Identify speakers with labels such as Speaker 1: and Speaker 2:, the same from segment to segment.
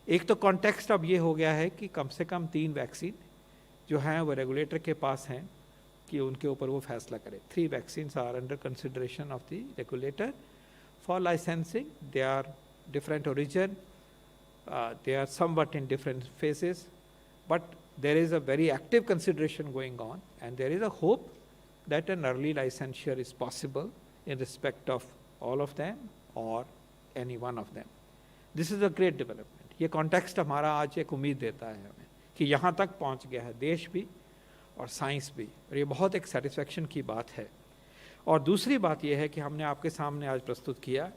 Speaker 1: एक तो कॉन्टेक्स्ट अब ये हो गया है कि कम से कम 3 वैक्सीन जो हैं वो रेगुलेटर के पास हैं कि उनके ऊपर वो फैसला करे। 3 vaccines are under consideration of the regulator for licensing. They are different origin, they are somewhat in different phases, but there is a very active consideration going on, and there is a hope that an early licensure is possible in respect of all of them or any one of them. This is a great development. ये context हमारा आज एक उम्मीद देता है हमें कि यहाँ तक पहुँच गया है देश भी और साइंस भी, और ये बहुत एक सेटिस्फैक्शन की बात है। और दूसरी बात यह है कि हमने आपके सामने आज प्रस्तुत किया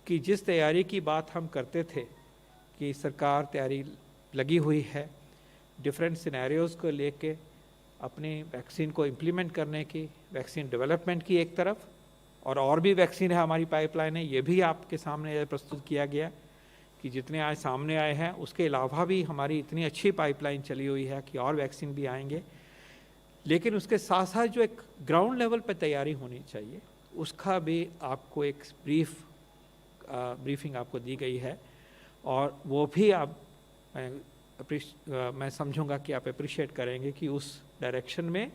Speaker 1: कि जिस तैयारी की बात हम करते थे कि सरकार तैयारी लगी हुई है डिफरेंट सिनेरियोज़ को लेके अपनी वैक्सीन को इम्प्लीमेंट करने की, वैक्सीन डेवलपमेंट की एक तरफ, और भी वैक्सीन है हमारी पाइपलाइन है, ये भी आपके सामने प्रस्तुत किया गया कि जितने आज सामने आए हैं उसके अलावा भी हमारी इतनी अच्छी पाइपलाइन चली हुई है कि और वैक्सीन भी आएंगे। लेकिन उसके साथ साथ जो एक ग्राउंड लेवल पर तैयारी होनी चाहिए उसका भी आपको एक ब्रीफिंग आपको दी गई है, और वो भी आप मैं समझूंगा कि आप अप्रिशिएट करेंगे कि उस डायरेक्शन में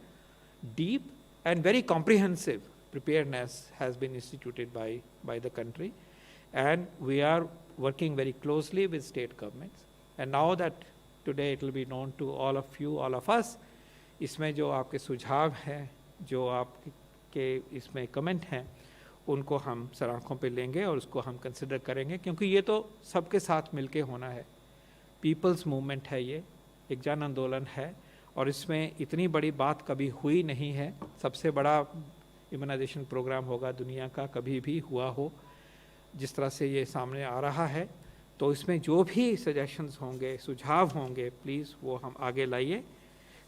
Speaker 1: deep and very comprehensive preparedness has been instituted by the country, and we are working very closely with state governments. And now that today it will be known to all of you, all of us, इसमें जो आपके सुझाव हैं, जो आपके इसमें comment हैं, उनको हम सर आँखों पे लेंगे और उसको हम कंसिडर करेंगे, क्योंकि ये तो सबके साथ मिलके होना है। पीपल्स मूवमेंट है, ये एक जन आंदोलन है, और इसमें इतनी बड़ी बात कभी हुई नहीं है। सबसे बड़ा इम्यूनाइजेशन प्रोग्राम होगा दुनिया का, कभी भी हुआ हो, जिस तरह से ये सामने आ रहा है। तो इसमें जो भी सजेशंस होंगे, सुझाव होंगे, प्लीज़ वो हम आगे लाइए।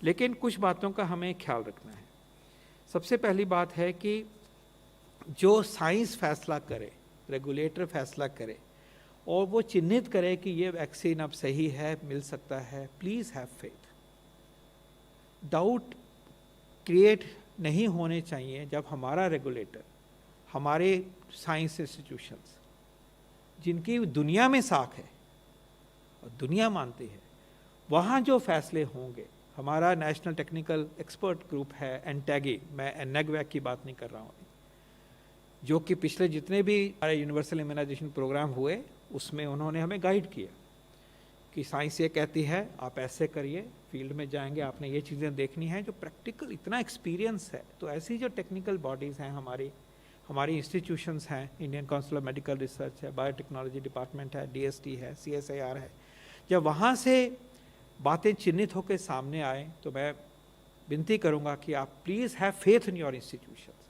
Speaker 1: लेकिन कुछ बातों का हमें ख्याल रखना है। सबसे पहली बात है कि जो साइंस फैसला करे, रेगुलेटर फैसला करे और वो चिन्हित करे कि ये वैक्सीन अब सही है, मिल सकता है, please have faith. Doubt create नहीं होने चाहिए जब हमारा रेगुलेटर, हमारे साइंस इंस्टीट्यूशंस जिनकी दुनिया में साख है और दुनिया मानती है, वहाँ जो फैसले होंगे, हमारा नेशनल टेक्निकल एक्सपर्ट ग्रुप है एनटैगी, मैं एनएगवैक की बात नहीं कर रहा हूँ, जो कि पिछले जितने भी हमारे यूनिवर्सल इम्यूनाइजेशन प्रोग्राम हुए उसमें उन्होंने हमें गाइड किया कि साइंस ये कहती है आप ऐसे करिए, फील्ड में जाएंगे, आपने ये चीज़ें देखनी है, जो प्रैक्टिकल इतना एक्सपीरियंस है। तो ऐसी जो टेक्निकल बॉडीज़ हैं, हमारी इंस्टीट्यूशंस हैं, Indian council of medical research है, बायोटेक्नोलॉजी डिपार्टमेंट है, डीएसटी है, सीएसआईआर है, जब वहाँ से बातें चिन्हित होकर सामने आए तो मैं विनती करूँगा कि आप please have faith in your institutions,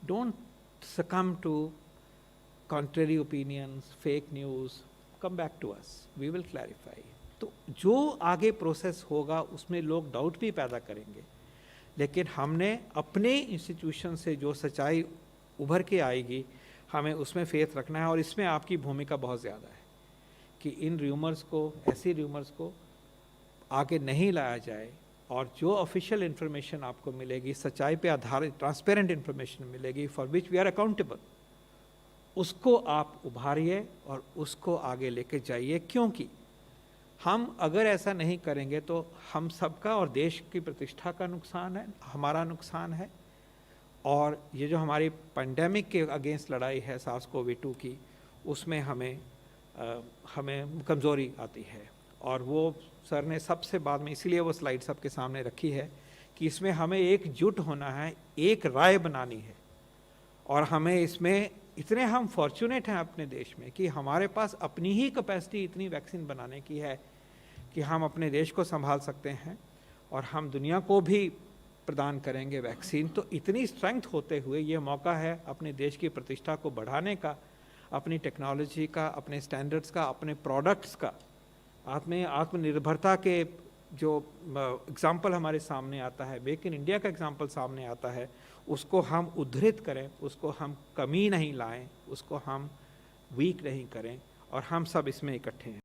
Speaker 1: don't succumb to contrary opinions, fake news, come back to us, we will clarify. तो जो आगे प्रोसेस होगा उसमें लोग डाउट भी पैदा करेंगे, लेकिन हमने अपने इंस्टीट्यूशन से जो सच्चाई उभर के आएगी हमें उसमें फेथ रखना है। और इसमें आपकी भूमिका बहुत ज़्यादा है कि इन र्यूमर्स को, ऐसी र्यूमर्स को आगे नहीं लाया जाए, और जो ऑफिशियल इन्फॉर्मेशन आपको मिलेगी, सच्चाई पे आधारित ट्रांसपेरेंट इन्फॉर्मेशन मिलेगी, for which we are accountable, उसको आप उभारिए और उसको आगे लेके जाइए। क्योंकि हम अगर ऐसा नहीं करेंगे तो हम सबका और देश की प्रतिष्ठा का नुकसान है, हमारा नुकसान है, और ये जो हमारी पेंडेमिक के अगेंस्ट लड़ाई है SARS-CoV-2 की, उसमें हमें कमज़ोरी आती है। और वो सर ने सबसे बाद में इसीलिए वो स्लाइड सबके सामने रखी है कि इसमें हमें एकजुट होना है, एक राय बनानी है, और हमें इसमें इतने हम फॉर्चुनेट हैं अपने देश में कि हमारे पास अपनी ही कैपेसिटी इतनी वैक्सीन बनाने की है कि हम अपने देश को संभाल सकते हैं और हम दुनिया को भी प्रदान करेंगे वैक्सीन। तो इतनी स्ट्रेंथ होते हुए ये मौका है अपने देश की प्रतिष्ठा को बढ़ाने का, अपनी टेक्नोलॉजी का, अपने स्टैंडर्ड्स का, अपने प्रोडक्ट्स का, आत्मनिर्भरता के जो एग्जाम्पल हमारे सामने आता है, मेक इन इंडिया का एग्जाम्पल सामने आता है, उसको हम उद्धृत करें, उसको हम कमी नहीं लाएं, उसको हम वीक नहीं करें, और हम सब इसमें इकट्ठे हैं।